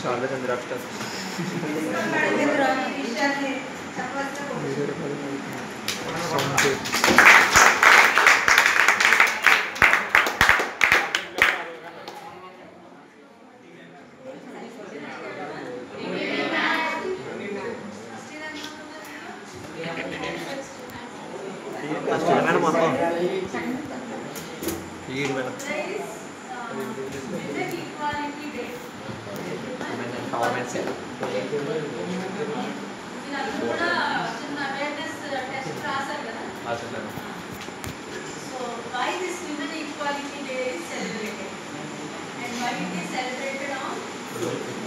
చాలా చంద్ర మేడం మొత్తం ఈ madam government So why this Women Equality Day is celebrated and why it is celebrated on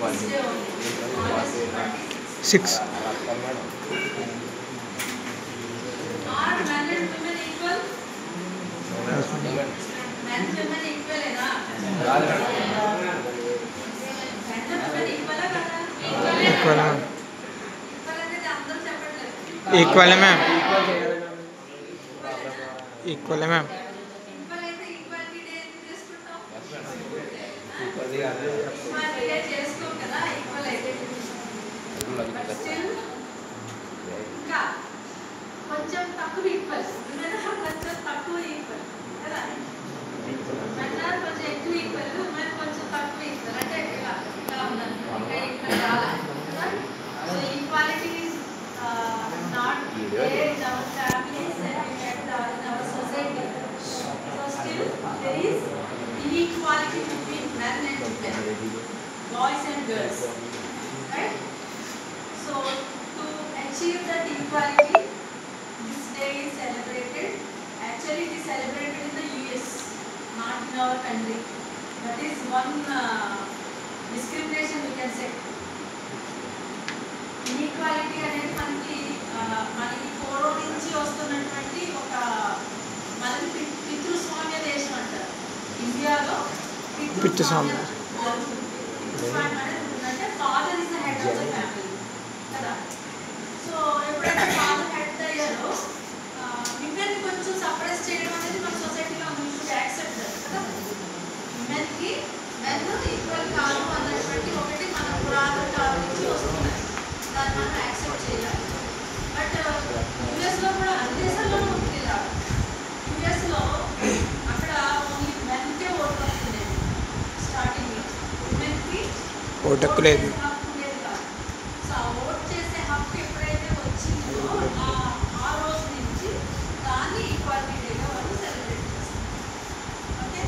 this day only, August 26. Are men and women equal? Men and women equal है ना? Men and women equal है ना? Equal है. Equal है तो अंदर चपट लगे. Equal है मैम. Equal है मैम. Equal है तो equality day చేసుకుంటాం. మరి చేసుకోం కదా equal అయితే. But still ఇంకా కొంచెం తక్కువ ఈక్వల్ కొంచెం తక్కువ ఈక్వల్ కదా అట్లా కొంచెం ఎక్కువ ఈక్వల్ మరి కొంచెం తక్కువ ఈక్వల్ అంటే ఇలా ఇలా ఉండాలి ఇంకా ఈక్వల్ రావాలి కదా so equality is not there in our families and in our society so still there is inequality between men and women, boys and girls, right? So to achieve that equality, this day is celebrated. Actually, it is celebrated in the US, not in our country. That is one discrimination we can say. Inequality అనేది మనకి పూర్వం నుంచి వస్తున్నటువంటి ఒక మనకి పితృస్వామ్య దేశం అంటారు ఇండియాలో పితృస్వామ్యం అంటే father is the head of the family కదా సో ఎప్పుడైతే ఫాదర్ హెడ్ అయ్యారో విమెన్ కొంచెం సప్రెస్ చేయడం అనేది మన సొసైటీలో వీ షుడ్ యాక్సెప్ట్ కదా విమెన్కి మెన్ ఈక్వల్ కాదు అన్నటువంటి ఒకటి మన పురాతన కాలం నుంచి వస్తున్నాయి దాన్ని మనం యాక్సెప్ట్ చేయాలి బట్ యూఎస్లో కూడా అన్ని దేశాల్లోనూ ఉంది యూఎస్లో అక్కడ ఓన్లీ మెన్కే ఓటు వస్తుంది స్టార్టింగ్లో విమెన్కి ఓటు హక్కు లేదు సో ఆ ఓట్ చేసే హక్కు ఎప్పుడైతే వచ్చిందో ఆ రోజు నుంచి దాన్ని ఈక్వాలిటీ డేగా వాళ్ళు సెలబ్రేట్ చేస్తారు ఓకే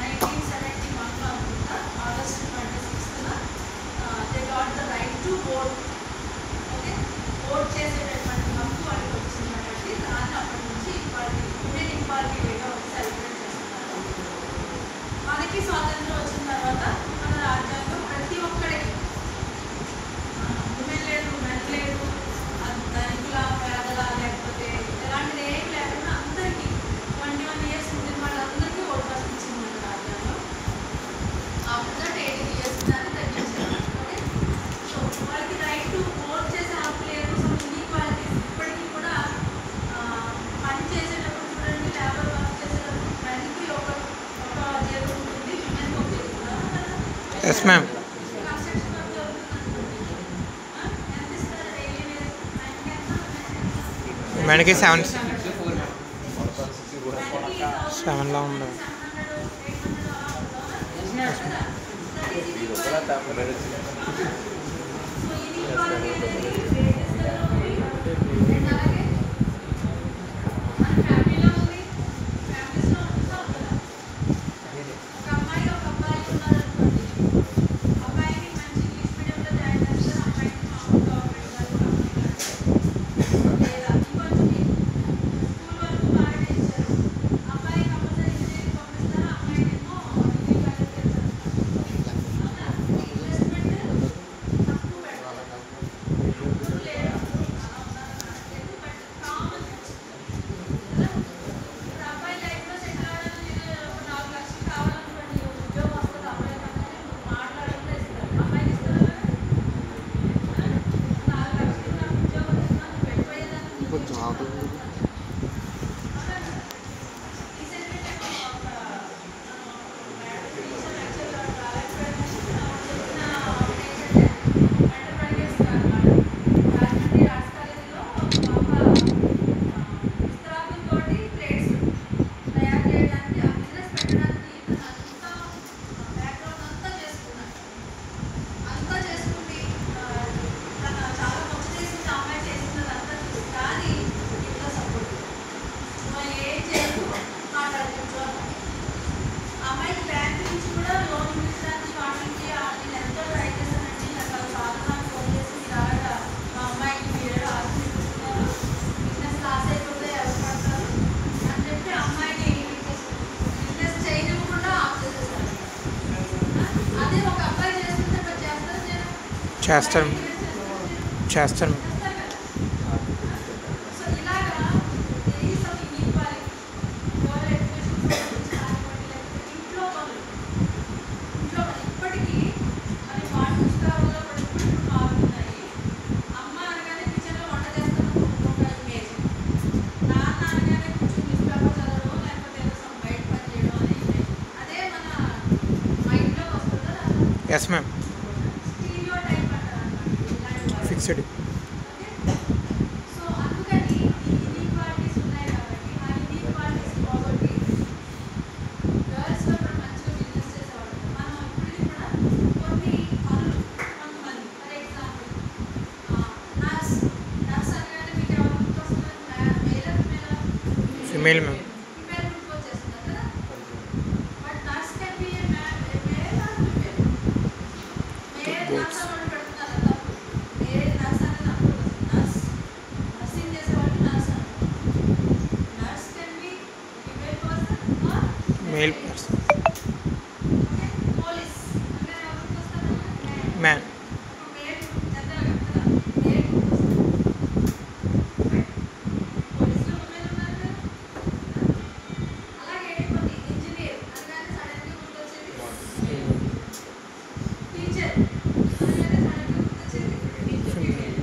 1971లో అనుకుంటా ఆగస్ట్ 26న they got the right to vote okay vote చేసేటటువంటి హక్కు వాళ్ళకి వచ్చింది కాబట్టి దాన్ని అప్పటి నుంచి ఈక్వాలిటీ విమెన్ ఈక్వాలిటీ డేగా సెలబ్రేట్ చేస్తున్నారు మనకి స్వాతంత్రం వచ్చిన తర్వాత మన రాజ్యాంగం ప్రతి ఒక్కరికి ఉమెన్ లేదు మెన్ లేదు ధనికుల పేదల లేకపోతే ఎలాంటిది ఏం లేకుండా అందరికీ 21 ఇయర్స్ ఉండిన వాళ్ళందరికీ ఓటు హక్కు ఇచ్చింది మన రాజ్యాంగం ఆఫ్టర్ దట్ 18 ఇయర్స్ దాన్ని తగ్గించారు ఓకే సో వాళ్ళకి రైట్ టు ఓట్ చేసే హక్కు లేదు సో ఇన్ఈక్వాలిటీస్ ఇప్పటికీ కూడా పని చేసేటప్పుడు చూడండి లేబర్ వర్క్ చేసేటప్పుడు మెన్కి ఒక జీతం ఉంటుంది విమెన్కి ఒక జీతం ఉందా ఎస్ మ్యామ్. కన్స్ట్రక్షన్ వర్క్ జరుగుతుంది ఎంత ఇస్తారు డైలీ మనకి 7లో ఉంది. చేస్తాను చేస్తాను చేస్తారు కదా. సో ఇలాగా daily some equality girl education సంబంధించి కానివ్వండి, లేకపోతే ఇంట్లో పనులు ఇప్పటికీ మరి వాటి పుస్తకాల్లో కూడా ఇప్పుడు మారుతున్నాయి. అమ్మ అనగానే కిచెన్లో వంట చేస్తున్న ఒక ఇమేజ్, నాన్న అనగానే కొంచెం న్యూస్ పేపర్ చదవడం లేకపోతే ఏదో సమ్ బయట పని చేయడం అనే ఇమేజ్. అదే మన మైండ్లో వస్తుందా రాదా? Yes ma'am. స్టీరియో టైప్ అంటారు అన్నమాట ఇలాంటి వాళ్ళు. ఫిక్స్డ్. ఓకే. సో అందుకని ఈ ఇన్ఈక్వాలిటీస్ ఉన్నాయి కాబట్టి ఆ ఇన్ఈక్వాలిటీస్ పోగొట్టి గర్ల్స్లో కూడా మంచిగా బిజినెస్ చేసేవాళ్ళు. మనం ఇప్పటికీ కూడా కొన్ని పనులు కొంతమంది ఫర్ ఎగ్జాంపుల్ నర్స్ అనగానే మీకు ఎవరు గుర్తొస్తున్నారు? Female ma'am. ఫిమేల్ గుర్తొచ్చేస్తున్నారు కదా. But nurse can be a male or female. Male nurse అని పెడుతున్నారు కదా. మేల్ నర్స్ అనేది అనుకోదు. నర్సింగ్ చేసేవాళ్ళు నర్స్ అంటారు. Nurse can be female person or male person. Okay. Police అంటే ఎవరు గుర్తొస్తారు? మ్యాన్. మేల్ జనరల్గా కదా మేల్ గుర్తొస్తారు. పోలీసులో ఉమెన్ ఉన్నారు కదా. అలాగే కొన్ని ఇంజనీర్ అనగానే సడన్గా గుర్తొచ్చేది టీచర్ అనగానే సడన్గా గుర్తొచ్చేది ఫీమేల్.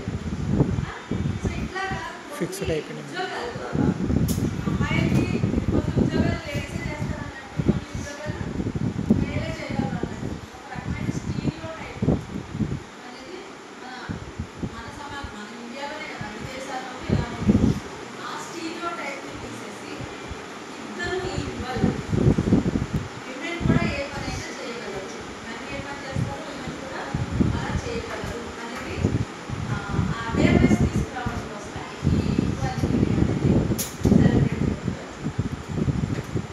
సో ఇట్లాగా ఫిక్స్డ్ అయిపోయింది. ఉద్యోగాలు అమ్మాయిలకి కొన్ని ఉద్యోగాలు లేడీసే చేస్తారన్నట్టు, కొన్ని ఉద్యోగాలు మేలే చేయగలరు అన్నట్టు ఒక రకమైన స్టీరియో టైప్ అనేది మన ఇండియాలోనే కదా, అన్ని దేశాల్లోనూ ఇలా ఉంది. ఆ స్టీరియో టైప్ని తీసేసి ఇద్దరు ఈక్వల్, విమెన్ కూడా ఏ పనైనా చేయగలరు, మెన్ ఏ పని చేస్తారో విమెన్ కూడా అలా చేయగలరు అనేది అవేర్నెస్ తీసుకురావడం కోసం ఈ ఈక్వాలిటీ అనేది సెలబ్రేట్ చేస్తారు.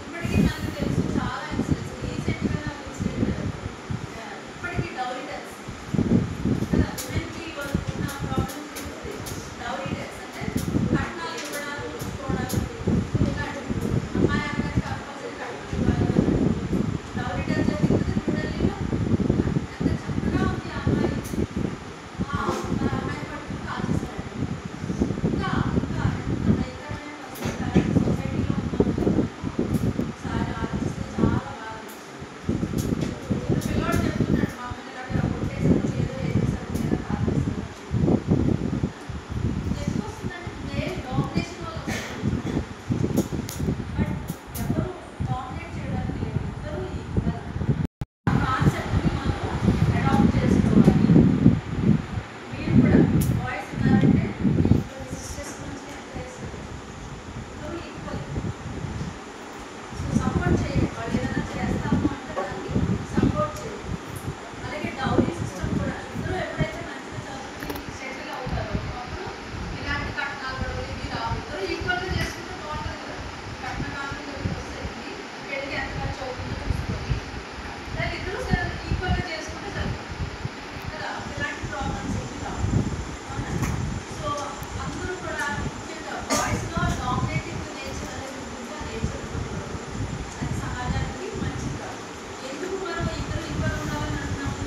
ఇప్పటికీ మనకు తెలుసు చాలా ఇన్సిడెంట్స్ రీసెంట్గా ఇప్పటికీ డౌరీ డెత్స్ కదా. విమెన్కి ఉన్న ప్రాబ్లమ్ డౌరీ డెత్స్ అంటే కట్నాలు ఇవ్వడాలు చూసుకోవడాలు ఇలాంటివి. అమ్మాయి అనగానే కంపల్సరీ కట్నం ఇవ్వాలి. డౌరీ డెత్ జరిగింది న్యూఢిల్లీలో. ఎంత చక్కగా ఉంది ఆ అమ్మాయి. ఆ అమ్మాయిని పట్టుకుని కాల్చేశారు. ఇంకా ఎంత భయంకరమైన పరిస్థితి సొసైటీలో ఉన్నాం. ఒకసారి ఆలోచిస్తే చాలా బాగా పిల్లోడు చెప్తున్నాడు, మా అమ్మని ఇలాగ కొట్టేశారు, ఏదో వేసేసారు, ఏదో కాల్చేశారు. ఎందుకు వస్తుందంటే మేల్ డామినేషన్ వల్ల వస్తుంది. బట్ ఎవరు డామినేట్ చేయడానికి లేదు, ఇద్దరు ఈక్వల్. ఆ కాన్సెప్ట్ని మనం అడాప్ట్ చేసుకోవాలి. మీరు కూడా బాయ్స్ ఉన్నారంటే సిస్టర్స్ గురించి ఎంకరేజ్ చేయండి. ఇద్దరు ఈక్వల్. సో సపోర్ట్ చేయండి. వాళ్ళు ఏదైనా చేస్తాము అంటే దాన్ని సపోర్ట్ చేయండి. అలాగే డౌరీ సిస్టమ్ కూడా ఇద్దరు ఎప్పుడైతే మంచిగా చదువుకుని సెటిల్ అవుతారో అప్పుడు ఇలాంటి కట్నాలు కూడా ఇవి రావు. ఇద్దరు ఈక్వల్గా చేసుకుంటే బాగుంటుంది కదా. కట్న కానుకలు ఇవి వస్తాయి, పెళ్ళికి ఎంత ఖర్చు అవుతుందో చూసుకొని దాన్ని ఇద్దరు ఈక్వల్గా చేసుకుంటే సరిపోతుంది కదా. ఇలాంటి ప్రాబ్లమ్స్ ఏమి రావు. అవునా? సో అందరూ కూడా ముఖ్యంగా బాయ్స్లో డామినేటింగ్ నేచర్ అనేది ఉంటుందో ఆ నేచర్ అది సమాజానికి మంచిది కాదు. ఎందుకు మనం ఇద్దరు ఈక్వల్ ఉండాలని అంటున్నాము?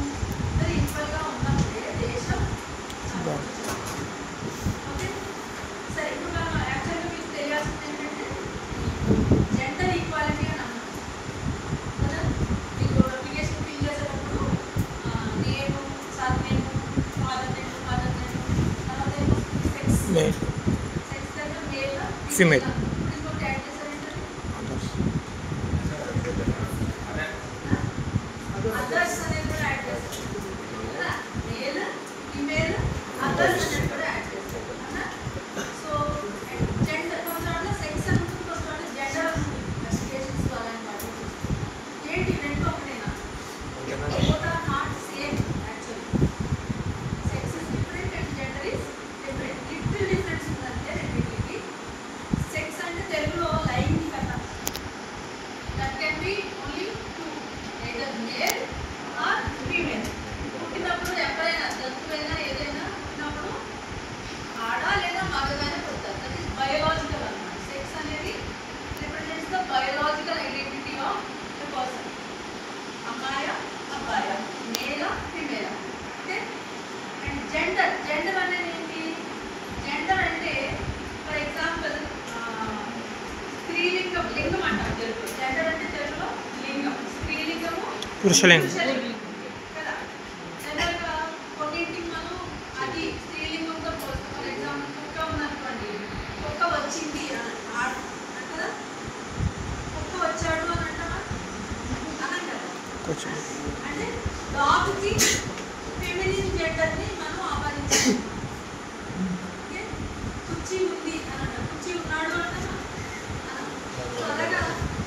ఇద్దరు ఈక్వల్గా ఉన్నప్పుడే దేశం అభివృద్ధి చెందుతుంది. ఓకే. సరే, ఇప్పుడు మనం యాక్చువల్గా మీకు తెలియాల్సింది ఏంటంటే జెండర్ ఈక్వాలిటీ అని అన్నాం కదా. మీకు అప్లికేషన్ ఫిల్ చేసేటప్పుడు నేను surname, father name, mother name, తర్వాత ఏమో సెక్స్ మేల్. సెక్స్ దగ్గర మేల్ Female. ఇప్పుడు ఇంకొకటి యాడ్ చేశారంటే అదర్స్ అనేది కూడా యాడ్ చేస్తారు కదా. మేల్, ఫిమేల్, అదర్స్ అనేది కూడా యాడ్ చేస్తారు కదా. సో జెండర్ కొంచెం సెక్స్ అని ఉంటుంది, కొంచెం జెండర్ ఇన్వెస్టిగేషన్స్ అలాంటి వాటి ఏంటి రెండు ఒకటేనా? Both are not same actually. Sex is different and gender is different. Little difference ఉందంటే రెండింటికి. సెక్స్ పురుషలింగం. కదా. జనరల్గా కొన్నింటికి మనం అది స్త్రీలింగంతో పోల్స్తాం. ఫర్ ఎగ్జాంపుల్ కుక్క ఉందనుకోండి, కుక్క వచ్చింది కదా, కుక్క వచ్చాడు అని అంటామా? అనం కదా. అంటే డాగ్కి ఫెమినిన్ జెండర్ని మనం ఆపాదించాలి. ఓకే, కుర్చీ ఉంది అని అంటాం, కుర్చీ ఉన్నాడు అంటామా? అలాగా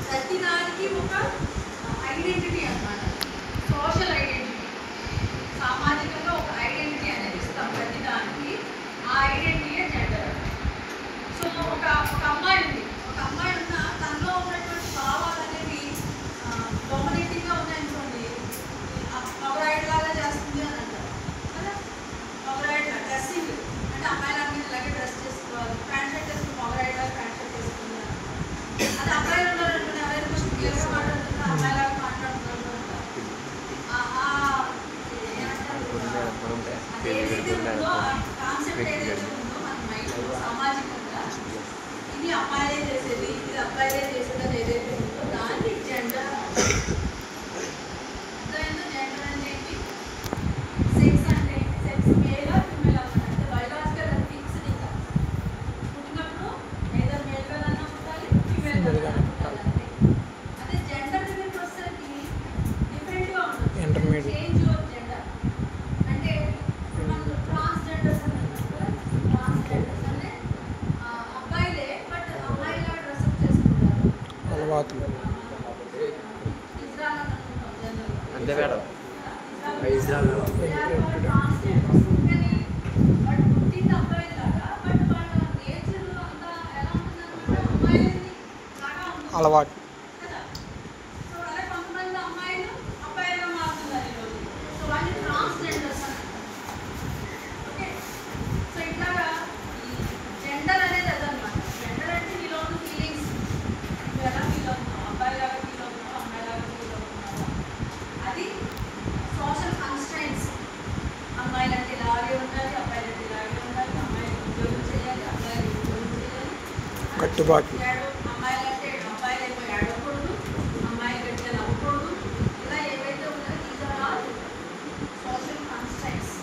ప్రతి దానికి ఒక ఐడెంటిటీ అన్నమాట, సోషల్ ఐడెంటిటీ, సామాజికంగా ఒక ఐడెంటిటీ అనేది ఇస్తాం ప్రతి దానికి. ఆ ఐడెంటిటీయే జెండర్. సో ఒక అమ్మాయి ఉంది, ఒక అమ్మాయి ఉన్న తనలో ఉన్నటువంటి భావాలు అనేవి డొమినేటింగ్గా ఉన్నాయనుకోండి, పవరాయిడ్ లాగా చేస్తుంది అని అంటారు కదా. పవరాయిడ్ డ్రెస్సింగ్ అంటే అమ్మాయిలాగా ఇలాగే డ్రెస్ చేసుకోవాలి, ప్యాంట్ షర్ట్ వేసుకుని పవరాయిడ్ లాగా ప్యాంట్ షర్ట్ వేసుకుంటారు. అది అబ్బాయిలు ఉన్నారనుకుని ఎవరైనా కొంచెం క్లియర్గా మాట్లాడుతున్నారు, అమ్మాయిలాగా మాట్లాడుతున్నారు అంటారు. అదేదైతే ఉందో ఆ కాన్సెప్ట్ ఏదైతే ఉందో మన మైండ్ సామాజికంగా ఇది అమ్మాయిలే చేసేది, ఇది అబ్బాయిలే చేసేది అని ఏదైతే ఉందో దాన్ని జెండర్. అర్థమైందో? జెండర్ అంటే ఏంటి? సెక్స్ అంటే సెక్స్ మేలా ఫిమేల్ అంటే బయోలాజికల్ అది ఫిక్స్డ్. ఇంకా పుట్టినప్పుడు ఏదో మేల్గా ఉండాలి, ఫిమేల్గా ఉండాలి. అదే జెండర్ దగ్గరికి వచ్చేసరికి డిఫరెంట్గా ఉంటుంది. ఇంటర్మీడియట్ చేంజ్ ఆఫ్ జెండర్ అంటే మనం ట్రాన్స్జెండర్స్ అని అంటాం కదా. ట్రాన్స్జెండర్స్ అంటే అబ్బాయిలే బట్ అమ్మాయిలా డ్రెస్అప్ చేసుకుంటారు. అలవాట్లు. ఇజ్రాయల్ అని అనుకుంటాం జనరల్గా. అంతే మేడం. ట్రాన్స్జెండర్స్ కానీ బట్ పుట్టింది అబ్బాయిలాగా, బట్ వాళ్ళ నేచర్ అంతా ఎలా ఉంటుందన్నమాట అమ్మాయిలది లాగా ఉంటుంది అలవాటు. కదా. సో అలా కొంతమంది అమ్మాయిలు అబ్బాయిలుగా మారుతున్నారు ఈరోజు. సో వాళ్ళు ట్రాన్స్జెండర్స్ అని అంటారు. ఓకే, సో ఇట్లాగా ఈ జెండర్ అనేది అదనమాట. జెండర్ అంటే నీలో ఉన్న ఫీలింగ్స్, నువ్వు ఎలా ఫీల్ అవుతున్నావు, అబ్బాయిలాగా ఫీల్ అవుతున్నావు, అమ్మాయిలాగా ఫీల్ అవుతున్నావు. అది సోషల్ కన్స్ట్రైంట్స్. అమ్మాయిలు అంటే ఇలాగే ఉండాలి, అబ్బాయిలు అంటే ఇలాగే ఉండాలి, అమ్మాయిలు ఉద్యోగం చేయాలి, అబ్బాయిలు ఉద్యోగం చేయాలి. కట్టుబాట్లు. అమ్మాయిలు అంటే అబ్బాయిలు ఏమో ఏడవకూడదు, అమ్మాయిలు గట్టిగా నవ్వకూడదు. ఇలా ఏవైతే ఉన్నాయో these are all social constraints.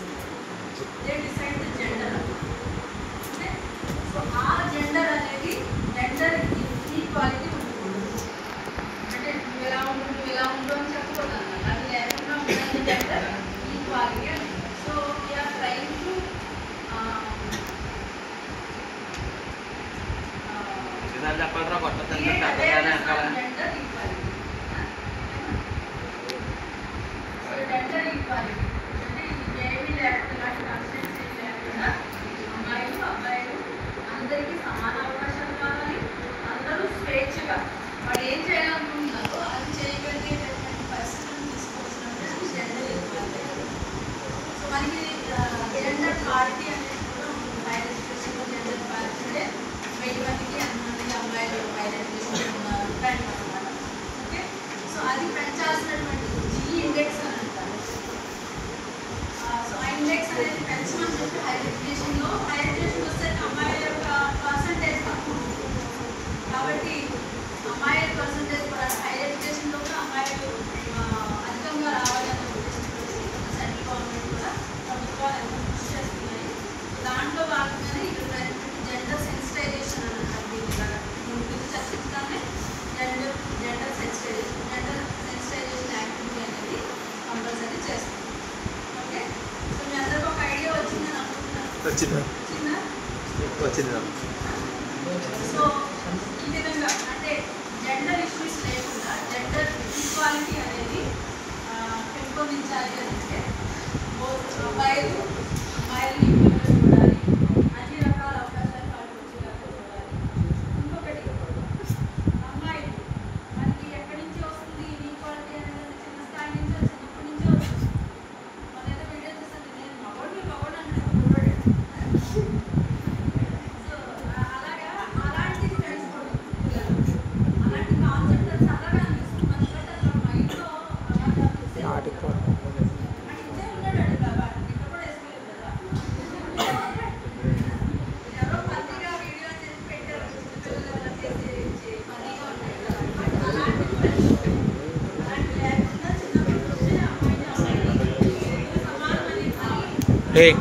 They decide the gender. Okay, so ఆ జెండర్ అనేది జెండర్ ఈక్వాలిటీ ఉంటుంది. అంటే నువ్వు ఎలా ఉండు, నువ్వు ఎలా ఉండు అని చెప్పకూడదు అన్నమాట. అది లేకుండా ఉండాలి జెండర్ ఈక్వాలిటీ అని. సో వీఆర్ ట్రైంగ్ టు చెప్పాలరా కొత్త create awareness on gender equality. So gender equality అంటే ఏమీ లేకుండా కన్స్టెన్సీ లేకుండా అమ్మాయిలు అబ్బాయిలు అందరికీ సమాన అవకాశాలు కావాలి. అందరూ స్వేచ్ఛగా వాడు ఏం చేయాలనుకుంటున్నారో అది చేయగలిగేటటువంటి పరిస్థితులను తీసుకొచ్చినప్పుడు జెండర్ ఈక్వాలిటీ. సో మనకి జెండర్ పార్టీ అనేది కూడా ఉంటుంది. హైయర్ ఎడ్యుకేషన్లో జెండర్ పార్టీ అంటే 1000 మందికి అంతమంది అమ్మాయిలు హైయర్ ఎడ్యుకేషన్ ఉన్నారు అనమాట. ఓకే, సో అది పెంచాల్సినటువంటి జీ ఇండెక్స్ అని అంటారు. సో ఆ ఇండెక్స్ అనేది పెంచమని చెప్పి హైయర్ ఎడ్యుకేషన్లో వస్తే అమ్మాయిల యొక్క పర్సంటేజ్ తక్కువ ఉంటుంది. కాబట్టి అమ్మాయిల పర్సంటేజ్ కూడా హైయర్ ఎడ్యుకేషన్లో కూడా అమ్మాయిలు అధికంగా రావాలనే ఉద్దేశంతో సెంట్రల్ గవర్నమెంట్ కూడా ప్రభుత్వాలు ఎంతో కృషి చేస్తున్నాయి. దాంట్లో భాగంగానే ఇక్కడ జెండర్ సెన్సిటైజేషన్ అని అంటారు. దీన్ని చర్చించడాన్ని జెండర్ సెన్సిటైజేషన్ యాక్టివిటీ అనేది కంపల్సరీ చేస్తుంది. ఓకే, సో మీ అందరికీ ఒక ఐడియా వచ్చిందని అనుకుంటున్నాను. వచ్చిందా? వచ్చిందా? సో ఈ విధంగా అంటే జెండర్ ఇష్యూస్ లేకుండా జెండర్ ఈక్వాలిటీ అనేది పెంపొందించాలి అంటే అబ్బాయిలు అమ్మాయిలు ఈక్వల్గా చూడాలి, అన్ని రకాల అవకాశాలు వాళ్ళకి వచ్చేలాగా చూడాలి. ఇంకొకటి అమ్మాయిలు మనకి ఎక్కడి నుంచి వస్తుంది ఈక్వాలిటీ అనేది చిన్న స్థాయి నుంచి చిన్నప్పటి నుంచే వస్తుంది. మన ఏదో వీడియో చూస్తాను నేను మగోడు అంటే సో అలాగా అలాంటిది తెలుసుకోవడం అలాంటి కాన్సెప్ట్ చల్లగా అనిపిస్తుంది మనకి. అట్లా మైండ్లో నాటిపోవడం. ఇదే ఉన్నాడు అండి బాబా ఇక్కడ కూడా టేక్